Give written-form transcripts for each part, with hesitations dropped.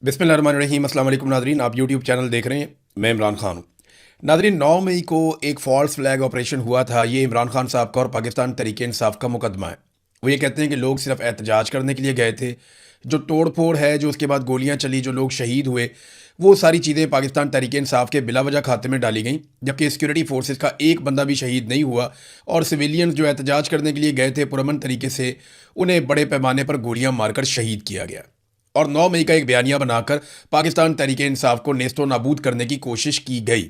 बिस्मिल्लाहिर्रहमानिर्रहीम। अस्सलाम वालेकुम नादरीन, आप यूट्यूब चैनल देख रहे हैं। मैं इमरान खान हूँ। नादरीन, 9 मई को एक फॉल्स फ्लैग ऑपरेशन हुआ था। ये इमरान खान साहब का और पाकिस्तान तहरीक इंसाफ का मुकदमा है। वो ये कहते हैं कि लोग सिर्फ एहतजाज करने के लिए गए थे। जो तोड़ फोड़ है, जो उसके बाद गोलियाँ चली, जो लोग शहीद हुए, वो सारी चीज़ें पाकिस्तान तहरीक इंसाफ के बिलावजह खाते में डाली गई, जबकि सिक्योरिटी फोर्सेस का एक बंदा भी शहीद नहीं हुआ। और सिविलियंस जो एहतजाज करने के लिए गए थे पुरअमन तरीके से, उन्हें बड़े पैमाने पर गोलियाँ मारकर शहीद किया गया। और 9 मई का एक बयानिया बनाकर पाकिस्तान तहरीक इंसाफ को नेस्तो नाबूद करने की कोशिश की गई।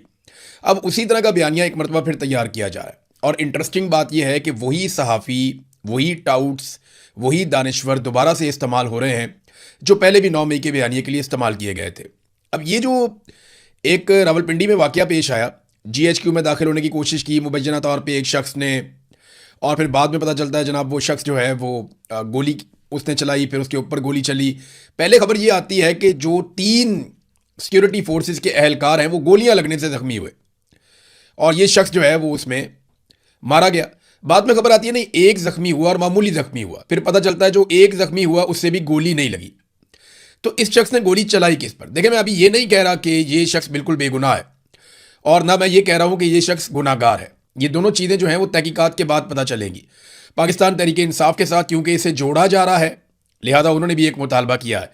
अब उसी तरह का बयानिया एक मरतबा फिर तैयार किया जा रहा है। और इंटरेस्टिंग बात यह है कि वही सहाफ़ी, वही टाउट्स, वही दानिश्वर दोबारा से इस्तेमाल हो रहे हैं जो पहले भी 9 मई के बयानिए के लिए इस्तेमाल किए गए थे। अब ये जो एक रावलपिंडी में वाक़या पेश आया, GHQ में दाखिल होने की कोशिश की मुबैना तौर पर एक शख्स ने, और फिर बाद में पता चलता है जनाब वो शख्स जो है वो गोली उसने चलाई, फिर उसके ऊपर गोली चली। पहले खबर ये आती है कि जो 3 सिक्योरिटी फोर्सेस के अहलकार हैं वो गोलियां लगने से जख्मी हुए और ये शख्स जो है वो उसमें मारा गया। बाद में खबर आती है नहीं, एक जख्मी हुआ और मामूली जख्मी हुआ। फिर पता चलता है जो एक जख्मी हुआ उससे भी गोली नहीं लगी। तो इस शख्स ने गोली चलाई किस पर? देखिए, मैं अभी ये नहीं कह रहा कि ये शख्स बिल्कुल बेगुनाह है और ना मैं ये कह रहा हूं कि ये शख्स गुनाहगार है। ये दोनों चीज़ें जो हैं वो तहकीकात के बाद पता चलेंगी। पाकिस्तान तहरीक इंसाफ के साथ क्योंकि इसे जोड़ा जा रहा है, लिहाजा उन्होंने भी एक मुतालबा किया है।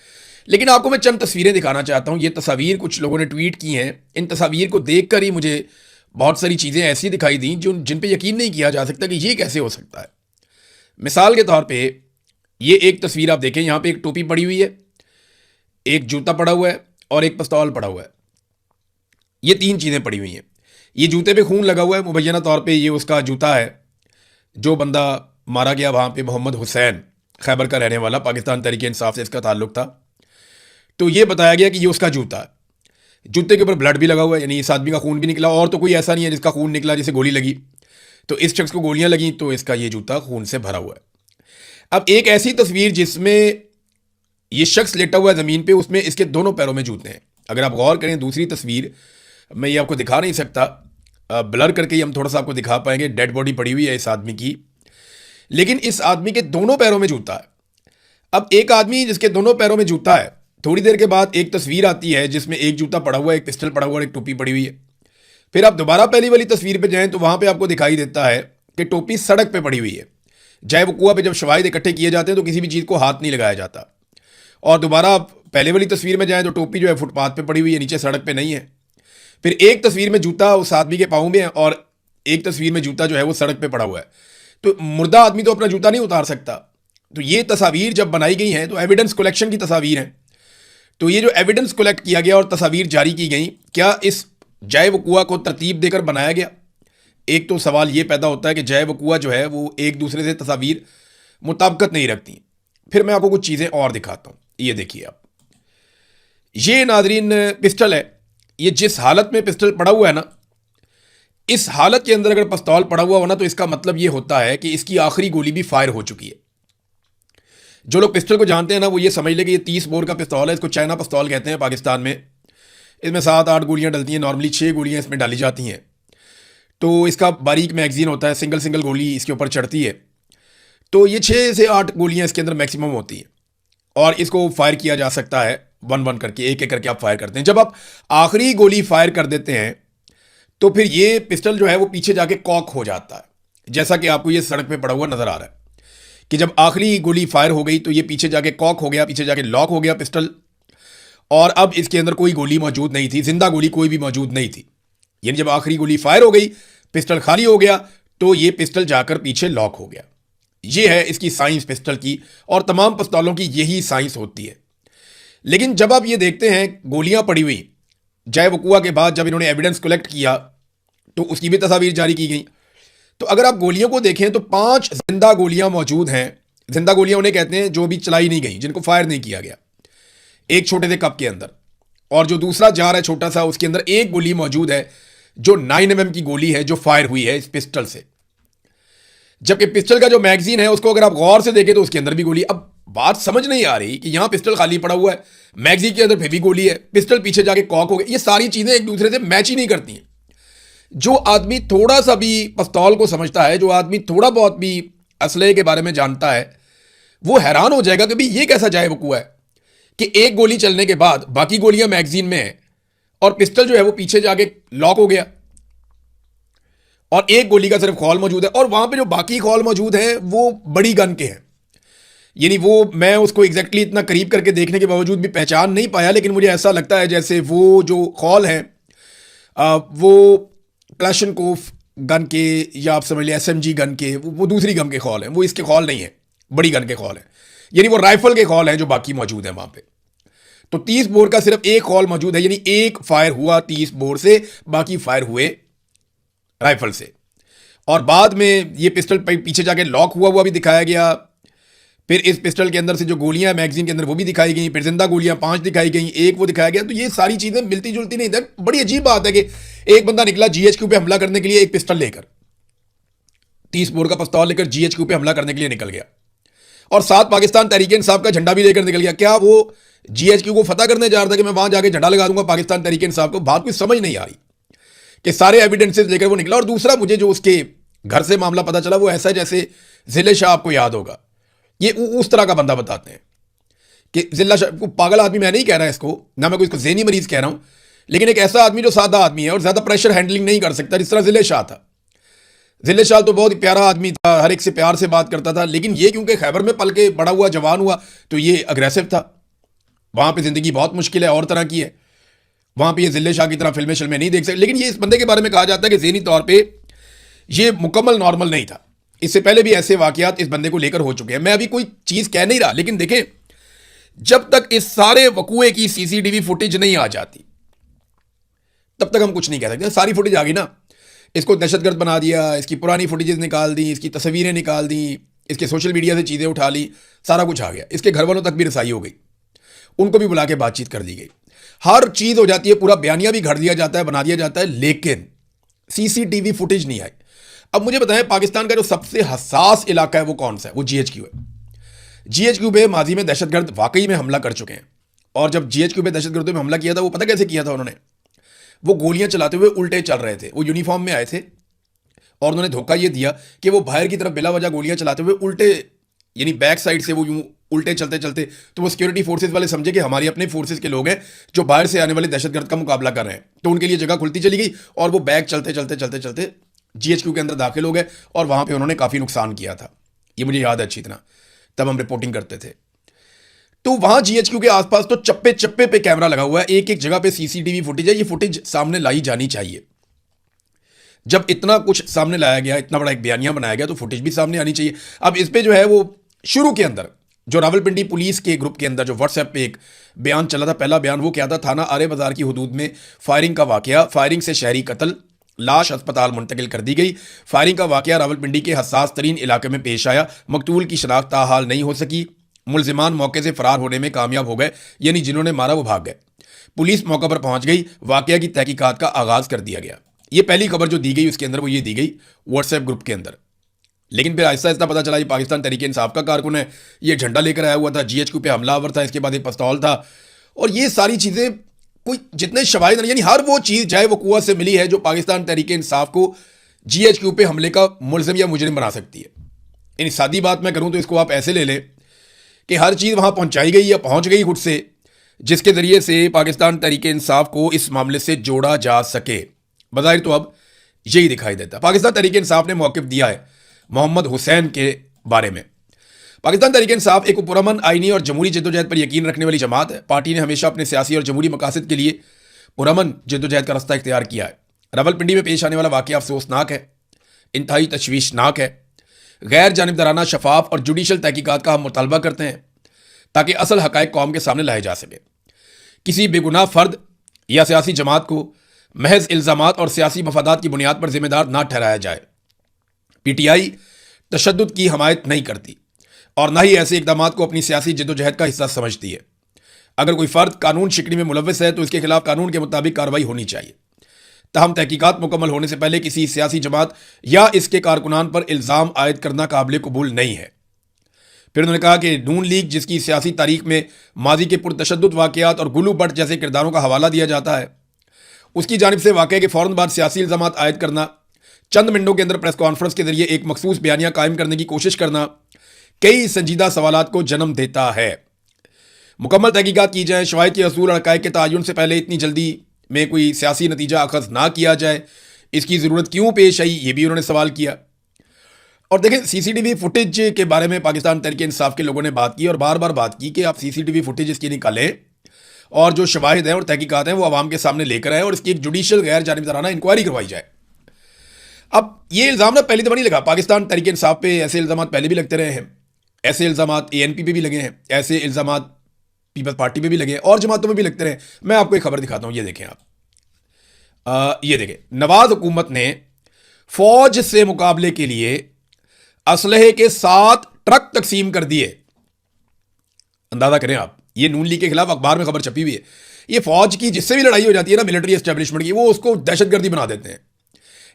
लेकिन आपको मैं चंद तस्वीरें दिखाना चाहता हूँ। ये तस्वीर कुछ लोगों ने ट्वीट की हैं। इन तस्वीर को देखकर ही मुझे बहुत सारी चीज़ें ऐसी दिखाई दी जिन पे यकीन नहीं किया जा सकता कि ये कैसे हो सकता है। मिसाल के तौर पे ये एक तस्वीर आप देखें, यहाँ पे एक टोपी पड़ी हुई है, एक जूता पड़ा हुआ है और एक पिस्तौल पड़ा हुआ है। ये 3 चीज़ें पड़ी हुई हैं। ये जूते पे खून लगा हुआ है, मुबैना तौर पे ये उसका जूता है। जो बंदा मारा गया वहाँ पे मोहम्मद हुसैन, खैबर का रहने वाला, पाकिस्तान तहरीक इंसाफ से इसका ताल्लुक था। तो ये बताया गया कि ये उसका जूता है। जूते के ऊपर ब्लड भी लगा हुआ है, यानी इस आदमी का खून भी निकला। और तो कोई ऐसा नहीं है जिसका खून निकला जिसे गोली लगी। तो इस शख्स को गोलियां लगी तो इसका ये जूता खून से भरा हुआ है। अब एक ऐसी तस्वीर जिसमें ये शख्स लेटा हुआ है ज़मीन पे, उसमें इसके दोनों पैरों में जूते हैं। अगर आप गौर करें, दूसरी तस्वीर मैं ये आपको दिखा नहीं सकता, ब्लर करके ही हम थोड़ा सा आपको दिखा पाएंगे। डेड बॉडी पड़ी हुई है इस आदमी की, लेकिन इस आदमी के दोनों पैरों में जूता है। अब एक आदमी जिसके दोनों पैरों में जूता है, थोड़ी देर के बाद एक तस्वीर आती है जिसमें एक जूता पड़ा हुआ है, एक पिस्टल पड़ा हुआ है, एक टोपी पड़ी हुई है। फिर आप दोबारा पहली वाली तस्वीर पे जाएं तो वहां पे आपको दिखाई देता है कि टोपी सड़क पे पड़ी हुई है। जय वकुआ पे जब शवाहिद इकट्ठे किए जाते हैं तो किसी भी चीज़ को हाथ नहीं लगाया जाता। और दोबारा आप पहले वाली तस्वीर में जाएं तो टोपी जो है फुटपाथ पे पड़ी हुई है, नीचे सड़क पे नहीं है। फिर एक तस्वीर में जूता उस आदमी के पाँव में है और एक तस्वीर में जूता जो है वो सड़क पे पड़ा हुआ है। तो मुर्दा आदमी तो अपना जूता नहीं उतार सकता। तो ये तस्वीर जब बनाई गई हैं तो एविडेंस कलेक्शन की तस्वीर है। तो ये जो एविडेंस कलेक्ट किया गया और तस्वीर जारी की गई, क्या इस जय वकुआ को तरतीब देकर बनाया गया? एक तो सवाल ये पैदा होता है कि जय वकुआ जो है वो एक दूसरे से तस्वीर मुताबिकत नहीं रखती। फिर मैं आपको कुछ चीज़ें और दिखाता हूँ। ये देखिए आप, ये नादरीन पिस्टल है। ये जिस हालत में पिस्टल पड़ा हुआ है ना, इस हालत के अंदर अगर पिस्तौल पड़ा हुआ हो ना, तो इसका मतलब ये होता है कि इसकी आखिरी गोली भी फायर हो चुकी है। जो लोग पिस्टल को जानते हैं ना, वो ये समझ ले कि ये 30 बोर का पिस्तौल है। इसको चाइना पिस्तौल कहते हैं पाकिस्तान में। इसमें 7-8 गोलियां डलती हैं, नॉर्मली 6 गोलियां इसमें डाली जाती हैं। तो इसका बारीक मैगजीन होता है, सिंगल सिंगल गोली इसके ऊपर चढ़ती है। तो ये 6 से 8 गोलियां इसके अंदर मैक्सिमम होती हैं और इसको फायर किया जा सकता है 1-1 करके, एक एक करके आप फायर करते हैं। जब आप आखिरी गोली फायर कर देते हैं तो फिर ये पिस्टल जो है वो पीछे जाके कॉक हो जाता है, जैसा कि आपको ये सड़क पे पड़ा हुआ नजर आ रहा है कि जब आखिरी गोली फायर हो गई तो ये पीछे जाके कॉक हो गया, पीछे जाके लॉक हो गया पिस्टल। और अब इसके अंदर कोई गोली मौजूद नहीं थी, जिंदा गोली कोई भी मौजूद नहीं थी। यानी जब आखिरी गोली फायर हो गई, पिस्टल खाली हो गया, तो ये पिस्टल जाकर पीछे लॉक हो गया। ये है इसकी साइंस पिस्टल की, और तमाम पिस्तौलों की यही साइंस होती है। लेकिन जब आप ये देखते हैं गोलियां पड़ी हुई, जय वकुआ के बाद जब इन्होंने एविडेंस कलेक्ट किया तो उसकी भी तस्वीर जारी की गई। तो अगर आप गोलियों को देखें तो 5 जिंदा गोलियां मौजूद हैं। जिंदा गोलियां उन्हें कहते हैं जो भी चलाई नहीं गई, जिनको फायर नहीं किया गया, एक छोटे से कप के अंदर। और जो दूसरा जार है छोटा सा, उसके अंदर एक गोली मौजूद है जो 9mm की गोली है, जो फायर हुई है इस पिस्टल से। जबकि पिस्टल का जो मैगजीन है उसको अगर आप गौर से देखें तो उसके अंदर भी गोली। अब बात समझ नहीं आ रही कि यहां पिस्टल खाली पड़ा हुआ है, मैगजीन के अंदर फिर भी गोली है, पिस्टल पीछे जाके कॉक हो गया। ये सारी चीजें एक दूसरे से मैच ही नहीं करती हैं। जो आदमी थोड़ा सा भी पिस्तौल को समझता है, जो आदमी थोड़ा बहुत भी असलहे के बारे में जानता है, वो हैरान हो जाएगा कि भाई ये कैसा जय वकुआ है कि एक गोली चलने के बाद बाकी गोलियां मैगजीन में हैं और पिस्टल जो है वो पीछे जाके लॉक हो गया और एक गोली का सिर्फ खौल मौजूद है, और वहां पे जो बाकी खौल मौजूद है वो बड़ी गन के हैं। यानी वो मैं उसको एग्जैक्टली इतना करीब करके देखने के बावजूद भी पहचान नहीं पाया, लेकिन मुझे ऐसा लगता है जैसे वो जो खौल है वो क्लाशनकोफ गन के, या आप समझ लिया एसएमजी गन के, वो दूसरी गन के खौल हैं, वो इसके खौल नहीं है, बड़ी गन के खौल हैं। यानी वो राइफल के खौल हैं जो बाकी मौजूद हैं वहां पे। तो 30 बोर का सिर्फ एक खौल मौजूद है, यानी एक फायर हुआ 30 बोर से, बाकी फायर हुए राइफल से। और बाद में ये पिस्टल पीछे जाके लॉक हुआ हुआ भी दिखाया गया। फिर इस पिस्टल के अंदर से जो गोलियां मैगजीन के अंदर वो भी दिखाई गई, फिर जिंदा गोलियां 5 दिखाई गई, एक वो दिखाया गया। तो ये सारी चीजें मिलती जुलती नहीं थी। बड़ी अजीब बात है कि एक बंदा निकला जीएचक्यू पे हमला करने के लिए एक पिस्टल लेकर, 30 बोर का पिस्तौल लेकर जीएचक्यू पे हमला करने के लिए निकल गया, और साथ पाकिस्तान तहरीक इंसाफ का झंडा भी लेकर निकल गया। क्या वो जीएचक्यू को फतह करने जा रहा था कि मैं वहां जाके झंडा लगा दूंगा पाकिस्तान तहरीक इंसाफ को? बात कुछ समझ नहीं आ रही कि सारे एविडेंसेस लेकर वो निकला। और दूसरा, मुझे जो उसके घर से मामला पता चला वो ऐसा है जैसे जिले शाह, आपको याद होगा, ये उस तरह का बंदा बताते हैं कि जिला शाह को, पागल आदमी मैं नहीं कह रहा इसको, ना मैं कोई इसको ज़हनी मरीज कह रहा हूं, लेकिन एक ऐसा आदमी जो सादा आदमी है और ज्यादा प्रेशर हैंडलिंग नहीं कर सकता, जिस तरह जिले शाह था। जिले शाह तो बहुत ही प्यारा आदमी था, हर एक से प्यार से बात करता था, लेकिन ये क्योंकि खैबर में पल के बड़ा हुआ, जवान हुआ, तो ये अग्रेसिव था। वहां पे जिंदगी बहुत मुश्किल है, और तरह की है, वहां पे ये जिले शाह की तरह फिल्में शिल्में नहीं देख सकते। लेकिन ये इस बंदे के बारे में कहा जाता है कि ज़हनी तौर पर ये मुकम्मल नॉर्मल नहीं था। इससे पहले भी ऐसे वाकयात इस बंदे को लेकर हो चुके हैं। मैं अभी कोई चीज कह नहीं रहा, लेकिन देखें, जब तक इस सारे वकूए की सीसीटीवी फुटेज नहीं आ जाती तब तक हम कुछ नहीं कह सकते। सारी फुटेज आ गई ना, इसको दहशतगर्द बना दिया, इसकी पुरानी फुटेजेस निकाल दी, इसकी तस्वीरें निकाल दी, इसके सोशल मीडिया से चीजें उठा ली, सारा कुछ आ गया। इसके घर वालों तक भी रसाई हो गई, उनको भी बुला के बातचीत कर दी गई, हर चीज हो जाती है, पूरा बयानिया भी घर दिया जाता है, बना दिया जाता है, लेकिन सीसीटीवी फुटेज नहीं आई। अब मुझे बताएं, पाकिस्तान का जो सबसे हसास इलाका है वो कौन सा है? वो जीएचक्यू है। जीएचक्यू पे माजी में दहशतगर्द वाकई में हमला कर चुके हैं, और जब जीएचक्यू पे दहशतगर्दों में हमला किया था, वो पता कैसे किया था उन्होंने? वो गोलियां चलाते हुए उल्टे चल रहे थे, वो यूनिफॉर्म में आए थे, और उन्होंने धोखा ये दिया कि वो बाहर की तरफ बिला वजह गोलियां चलाते हुए उल्टे, यानी बैक साइड से वो यूं उल्टे चलते चलते, तो वो सिक्योरिटी फोर्सेज वाले समझे कि हमारी अपने फोर्सेज के लोग हैं जो बाहर से आने वाले दहशतगर्द का मुकाबला कर रहे हैं, तो उनके लिए जगह खुलती चली गई, और वो बैक चलते चलते चलते चलते जीएचक्यू के अंदर दाखिल हो गए, और वहां पे उन्होंने काफी नुकसान किया था। ये मुझे याद है अच्छी तरह, तब हम रिपोर्टिंग करते थे। तो वहां जीएचक्यू के आसपास तो चप्पे चप्पे पे कैमरा लगा हुआ है, एक एक जगह पे सीसीटीवी फुटेज है। ये फुटेज सामने लाई जानी चाहिए। जब इतना कुछ सामने लाया गया, इतना बड़ा एक बयानिया बनाया गया, तो फुटेज भी सामने आनी चाहिए। अब इस पे जो है वो शुरू के अंदर जो रावलपिंडी पुलिस के ग्रुप के अंदर जो व्हाट्सएप पे एक बयान चला था, पहला बयान वो क्या था? थाना आरे बाजार की हदूद में फायरिंग का वाकया, फायरिंग से शहरी कत्ल, लाश अस्पताल मुंतकिल कर दी गई। फायरिंग का वाकया रावलपिंडी के हसास तरीन इलाके में पेश आया, मकतूल की शनाख्त ताहाल नहीं हो सकी, मुलजिमान मौके से फरार होने में कामयाब हो गए, यानी जिन्होंने मारा वो भाग गए। पुलिस मौके पर पहुंच गई, वाकया की तहकीकात का आगाज कर दिया गया। ये पहली खबर जो दी गई उसके अंदर वो ये दी गई व्हाट्सएप ग्रुप के अंदर। लेकिन फिर आहिस्ता आहिस्ता पता चला ये पाकिस्तान तहरीक इंसाफ का कारकुन है, ये झंडा लेकर आया हुआ था, जीएचक्यू पे हमलावर था, इसके बाद एक पिस्तौल था, और ये सारी चीजें कोई जितने शवाहिद, यानी हर वो चीज चाहे वो कुआ से मिली है जो पाकिस्तान तहरीक इंसाफ को जीएचक्यू पे हमले का मुलजिम या मुजरिम बना सकती है। यानी सादी बात मैं करूं तो इसको आप ऐसे ले लें कि हर चीज वहां पहुंचाई गई या पहुंच गई खुद से, जिसके जरिए से पाकिस्तान तहरीक इंसाफ को इस मामले से जोड़ा जा सके। बज़ाहिर तो अब यही दिखाई देता। पाकिस्तान तहरीक इंसाफ ने मौक़िफ़ दिया है मोहम्मद हुसैन के बारे में। पाकिस्तान तहरीक इंसाफ एक पुरअमन, आईनी और जमहूरी जद्दोजहद पर यकीन रखने वाली जमात है। पार्टी ने हमेशा अपने सियासी और जमहूरी मकासद के लिए पुरअमन जद्दोजहद का रास्ता इख्तियार किया है। रावलपिंडी में पेश आने वाला वाक़या अफसोसनाक है, इंतहाई तशवीशनाक है। गैर जानिबदाराना, शफाफ और जुडिशल तहकीकात का हम मुतालबा करते हैं ताकि असल हक़ाइक़ कौम के सामने लाए जा सके। किसी बेगुनाह फ़र्द या सियासी जमात को महज इल्ज़ामात और सियासी मफादात की बुनियाद पर जिम्मेदार ना ठहराया जाए। पीटीआई तशद्दुद की हमायत नहीं करती और ना ही ऐसे इक़दाम को अपनी सियासी जद्दोजहद का हिस्सा समझती है। अगर कोई फ़र्द कानून शिकनी में मुलव्वस है तो इसके खिलाफ कानून के मुताबिक कार्रवाई होनी चाहिए। तहम तहकीकात मुकम्मल होने से पहले किसी सियासी जमात या इसके कारकुनान पर इल्ज़ाम आयद करना काबिल कबूल नहीं है। फिर उन्होंने कहा कि नून लीग, जिसकी सियासी तारीख में माजी के पुरतशद्दुद वाक़यात और गुलू भट्ट जैसे किरदारों का हवाला दिया जाता है, उसकी जानिब से वाक़े के फ़ौरन बाद सियासी इल्ज़ामात आयद करना, चंद मिनटों के अंदर प्रेस कॉन्फ्रेंस के जरिए एक मखसूस बयानिया कायम करने की कोशिश करना कई संजीदा सवालात को जन्म देता है। मुकम्मल तहकीकात की जाए, शवाहिद के असूल और हक़ाइक़ के तयन से पहले इतनी जल्दी में कोई सियासी नतीजा अखज़ ना किया जाए, इसकी ज़रूरत क्यों पेश आई, ये भी उन्होंने सवाल किया। और देखें, सीसीटीवी फुटेज के बारे में पाकिस्तान तहरीक इंसाफ के लोगों ने बात की और बार बार बात की कि आप सीसीटीवी फुटेज इसकी निकालें और जो शवाहिद हैं और तहकीकात हैं वो आवाम के सामने लेकर आए और इसकी एक जुडिशल गैर जानिबदाराना इंक्वायरी करवाई जाए। अब ये इल्ज़ाम ना पहली दफ़ा नहीं लगा, पाकिस्तान तहरीक इंसाफ पे ऐसे इल्ज़ाम पहले भी लगते रहे हैं, ऐसे इल्ज़ाम ANP पे भी लगे हैं, ऐसे इल्ज़ाम पीपल्स पार्टी पे भी लगे हैं और जमातों में भी लगते रहे। मैं आपको एक खबर दिखाता हूँ, ये देखें आप, ये देखें, नवाज हुकूमत ने फौज से मुकाबले के लिए असलहे के 7 ट्रक तकसीम कर दिए। अंदाजा करें आप, ये नून लीग के खिलाफ अखबार में खबर छपी हुई है। ये फौज की जिससे भी लड़ाई हो जाती है ना मिलिट्री एस्टेब्लिशमेंट की, वो उसको दहशतगर्दी बना देते हैं।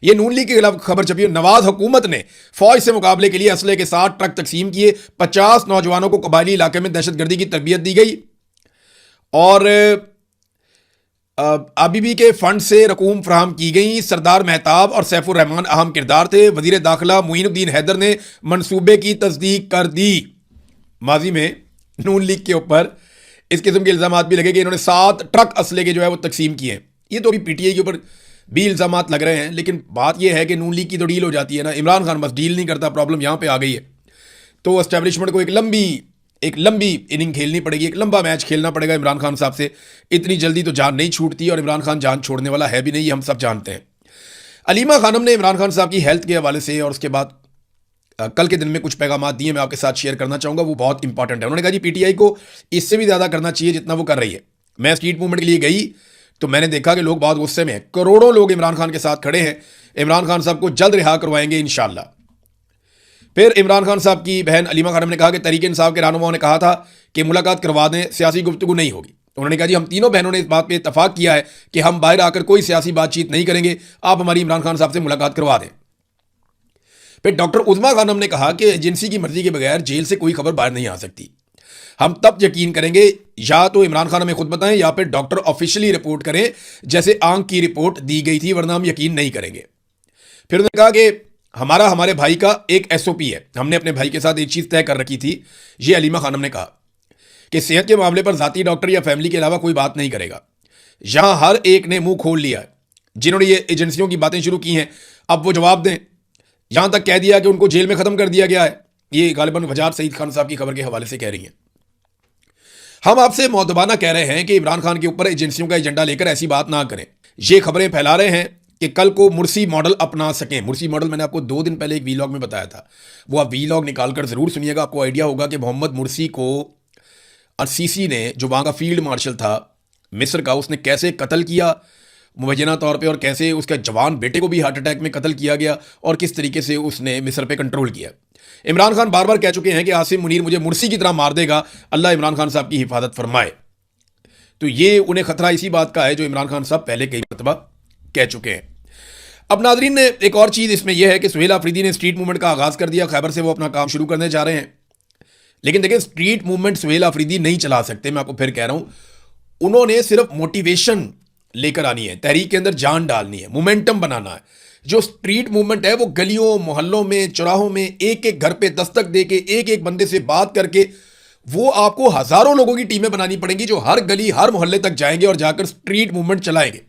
ये नून लीग के खिलाफ खबर छपी है। नवाज हुकूमत ने फौज से मुकाबले के लिए असलहे के 7 ट्रक तकसीम किए, 50 नौजवानों को कबायली इलाके में दहशतगर्दी की तरबियत दी गई और आबीबी के फंड से रकूम फराहम की गई। सरदार मेहताब और सैफुर रहमान अहम किरदार थे। वजीर दाखिला मुइनुद्दीन हैदर ने मनसूबे की तस्दीक कर दी। माजी में नून लीग के ऊपर इस किस्म के इल्ज़ाम भी लगे कि इन्होंने 7 ट्रक असले के जो है वो तकसीम किए हैं। ये तो अभी PTI के ऊपर भी इल्ज़ाम लग रहे हैं, लेकिन बात यह है कि नून लीग की तो डील हो जाती है ना, इमरान खान बस डील नहीं करता, प्रॉब्लम यहाँ पे आ गई है। तो एस्टेब्लिशमेंट को एक लंबी इनिंग खेलनी पड़ेगी, एक लंबा मैच खेलना पड़ेगा इमरान खान साहब से। इतनी जल्दी तो जान नहीं छूटती और इमरान खान जान छोड़ने वाला है भी नहीं, ये हम सब जानते हैं। अलीमा खानम ने इमरान खान साहब की हेल्थ के हवाले से और उसके बाद कल के दिन में कुछ पैगाम दिए, मैं आपके साथ शेयर करना चाहूँगा, वो बहुत इंपॉर्टेंट है। उन्होंने कहा जी PTI को इससे भी ज़्यादा करना चाहिए जितना वो कर रही है। मैं स्ट्रीट मूवमेंट के लिए गई तो मैंने देखा कि लोग बहुत गुस्से में हैं, करोड़ों लोग इमरान खान के साथ खड़े हैं। इमरान खान साहब को जल्द रिहा करवाएंगे इंशाल्लाह। फिर इमरान खान साहब की बहन अलीमा खानम ने कहा कि तहरीक इंसाफ के रहनुमाओं ने कहा था कि मुलाकात करवा दें, सियासी गुफ्तगू नहीं होगी। उन्होंने कहा जी हम तीनों बहनों ने इस बात पे इत्तफाक किया है कि हम बाहर आकर कोई सियासी बातचीत नहीं करेंगे, आप हमारी इमरान खान साहब से मुलाकात करवा दें। फिर डॉक्टर उज़मा खानम ने कहा कि एजेंसी की मर्जी के बगैर जेल से कोई खबर बाहर नहीं आ सकती। हम तब यकीन करेंगे या तो इमरान खान हमें खुद बताएं या फिर डॉक्टर ऑफिशियली रिपोर्ट करें जैसे आंख की रिपोर्ट दी गई थी, वरना हम यकीन नहीं करेंगे। फिर उन्होंने कहा कि हमारे भाई का एक SOP है, हमने अपने भाई के साथ एक चीज़ तय कर रखी थी। ये अलीमा खानम ने कहा कि सेहत के मामले पर ज़ाती डॉक्टर या फैमिली के अलावा कोई बात नहीं करेगा। यहां हर एक ने मुंह खोल लिया है, जिन्होंने ये एजेंसियों की बातें शुरू की हैं अब वो जवाब दें। यहां तक कह दिया कि उनको जेल में ख़त्म कर दिया गया है। ये गालिबन वजारत सईद खान साहब की खबर के हवाले से कह रही हैं। हम आपसे मौदबाना कह रहे हैं कि इमरान खान के ऊपर एजेंसियों का एजेंडा लेकर ऐसी बात ना करें। ये खबरें फैला रहे हैं कि कल को मुर्सी मॉडल अपना सकें। मुर्सी मॉडल मैंने आपको 2 दिन पहले एक वीलॉग में बताया था, वो आप वीलॉग निकाल कर ज़रूर सुनिएगा। आपको आइडिया होगा कि मोहम्मद मुर्सी को सीसी ने, जो वहाँ का फील्ड मार्शल था मिस्र का, उसने कैसे कत्ल किया मुबैना तौर पे, और कैसे उसके जवान बेटे को भी हार्ट अटैक में कत्ल किया गया और किस तरीके से उसने मिस्र पे कंट्रोल किया। इमरान खान बार बार कह चुके हैं कि आसिम मुनीर मुझे मुर्सी की तरह मार देगा, अल्लाह इमरान खान साहब की हिफाजत फरमाए। तो ये उन्हें खतरा इसी बात का है जो इमरान खान साहब पहले कई मरतबा कह चुके हैं। अब नाजरीन ने एक और चीज़ इसमें यह है कि सुहेल आफरीदी ने स्ट्रीट मूवमेंट का आगाज़ कर दिया। खैबर से वो अपना काम शुरू करने जा रहे हैं। लेकिन देखिए, स्ट्रीट मूवमेंट सुहेल आफरीदी नहीं चला सकते। मैं आपको फिर कह रहा हूँ, उन्होंने सिर्फ मोटिवेशन लेकर आनी है, तहरीक के अंदर जान डालनी है, मोमेंटम बनाना है। जो स्ट्रीट मूवमेंट है वो गलियों मोहल्लों में चौराहों में एक एक घर पे दस्तक दे के एक एक बंदे से बात करके वो आपको हज़ारों लोगों की टीमें बनानी पड़ेंगी जो हर गली हर मोहल्ले तक जाएंगे और जाकर स्ट्रीट मूवमेंट चलाएंगे।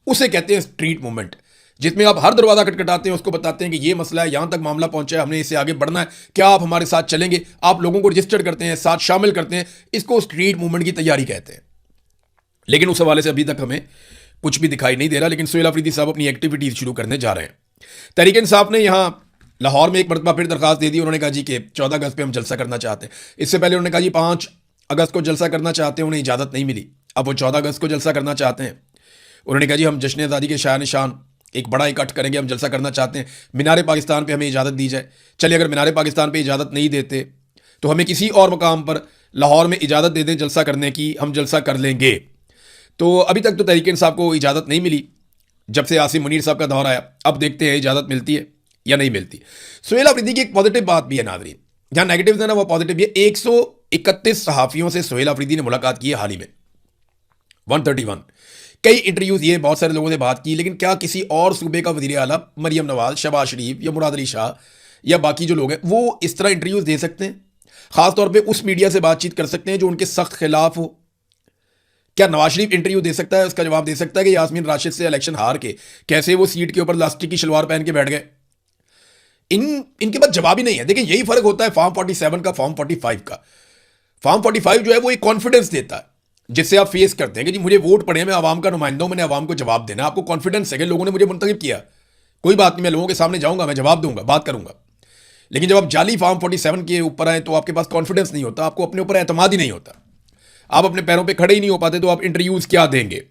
उसे कहते हैं स्ट्रीट मूवमेंट, जिसमें आप हर दरवाज़ा खटखटाते हैं, उसको बताते हैं कि ये मसला है, यहाँ तक मामला पहुँचा है, हमने इससे आगे बढ़ना है, क्या आप हमारे साथ चलेंगे। आप लोगों को रजिस्टर करते हैं, साथ शामिल करते हैं। इसको स्ट्रीट मूवमेंट की तैयारी कहते हैं। लेकिन उस हवाले से अभी तक हमें कुछ भी दिखाई नहीं दे रहा। लेकिन सुहेल आफरीदी साहब अपनी एक्टिविटीज़ शुरू करने जा रहे हैं। तहरीक इंसाफ ने यहाँ लाहौर में एक मरतबा फिर दरखास्त दे दी। उन्होंने कहा जी कि 14 अगस्त पे हम जलसा करना चाहते हैं। इससे पहले उन्होंने कहा जी 5 अगस्त को जलसा करना चाहते हैं, उन्हें इजाज़त नहीं मिली। अब वो 14 अगस्त को जलसा करना चाहते हैं। उन्होंने कहा जी हम जश्न आज़ादी के शान निशान एक बड़ा इकट्ठ करेंगे, हम जलसा करना चाहते हैं, मीनार पाकिस्तान पे हमें इजाज़त दी जाए। चलिए, अगर मीनार पाकिस्तान पे इजाज़त नहीं देते तो हमें किसी और मकाम पर लाहौर में इजाज़त दे दें जलसा करने की, हम जलसा कर लेंगे। तो अभी तक तो तहरीक इंसाफ को इजाज़त नहीं मिली जब से आसिम मुनीर साहब का दौर आया। अब देखते हैं इजाज़त मिलती है या नहीं मिलती। सुहेल आफरीदी की एक पॉजिटिव बात भी है नाज़रीन, जहाँ नेगेटिव है ना वो पॉजिटिव भी है। 131 सहाफ़ियों से सुहेल आफरीदी ने मुलाकात की है हाल ही में, 131। कई इंटरव्यूज़ ये बहुत सारे लोगों ने बात की, लेकिन क्या किसी और सूबे का वज़ीर आला मरियम नवाज़, शहबाज शरीफ या मुराद अली शाह या बाकी जो लोग हैं वो इस तरह इंटरव्यूज़ दे सकते हैं? खासतौर पे उस मीडिया से बातचीत कर सकते हैं जो उनके सख्त खिलाफ हो। क्या नवाज शरीफ इंटरव्यू दे सकता है, उसका जवाब दे सकता है कि यास्मीन राशिद से इलेक्शन हार के कैसे वो सीट के ऊपर लास्टिक की शलवार पहन के बैठ गए? इनके पास जवाब ही नहीं है। देखिए, यही फर्क होता है फॉर्म 47 का, फॉर्म 45 का। फॉर्म 45 जो है वो एक कॉन्फिडेंस देता है जिससे आप फेस करते हैं कि जी मुझे वोट पड़े, मैं आवाम का नुमाइंदा हूं, मैंने आवाम को जवाब देना। आपको कॉन्फिडेंस है कि लोगों ने मुझे मुंतखब किया, कोई बात नहीं, मैं लोगों के सामने जाऊंगा, मैं जवाब दूंगा, बात करूंगा। लेकिन जब आप जाली फॉर्म 47 के ऊपर आए तो आपके पास कॉन्फिडेंस नहीं होता, आपको अपने ऊपर एतमाद ही नहीं होता, आप अपने पैरों पर खड़े ही नहीं हो पाते, तो आप इंटरव्यूज क्या देंगे?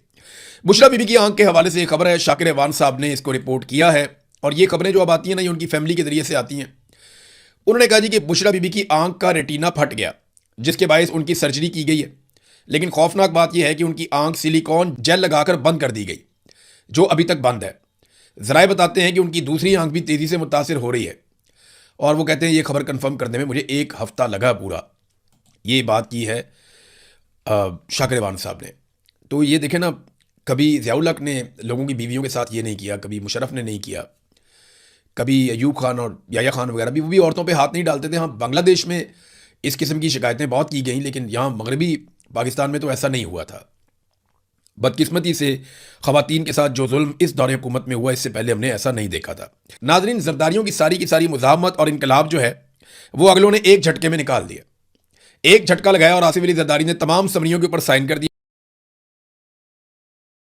बुशरा बीबी की आंख के हवाले से एक खबर है, शाकिर अवान साहब ने इसको रिपोर्ट किया है। और ये खबरें जो अब आती हैं ना, ये उनकी फैमिली के जरिए से आती हैं। उन्होंने कहा जी कि बुशरा बीबी की आंख का रेटिना फट गया, जिसके बायस उनकी सर्जरी की गई है। लेकिन खौफनाक बात यह है कि उनकी आंख सिलिकॉन जेल लगाकर बंद कर दी गई, जो अभी तक बंद है। जराए बताते हैं कि उनकी दूसरी आंख भी तेज़ी से मुतासिर हो रही है। और वो कहते हैं ये खबर कंफर्म करने में मुझे 1 हफ्ता लगा पूरा। ये बात की है शाकिर अवान साहब ने। तो ये देखें ना, कभी ज़ियाउल हक ने लोगों की बीवियों के साथ ये नहीं किया, कभी मुशर्रफ ने नहीं किया, कभी अयूब खान और याया खान वगैरह भी, वो भी औरतों पे हाथ नहीं डालते थे। हाँ, बांग्लादेश में इस किस्म की शिकायतें बहुत की गई, लेकिन यहाँ मगरबी पाकिस्तान में तो ऐसा नहीं हुआ था। बदकिस्मती से ख़वातीन के साथ जो जुल्म इस दौरे हुकूमत में हुआ, इससे पहले हमने ऐसा नहीं देखा था। नाज़रीन, ज़रदारियों की सारी मुज़ाहमत और इनकलाब जो है वो अगलों ने एक झटके में निकाल दिया। एक झटका लगाया और आसिफ अली ज़रदारी ने तमाम समरियों के ऊपर साइन कर दिया।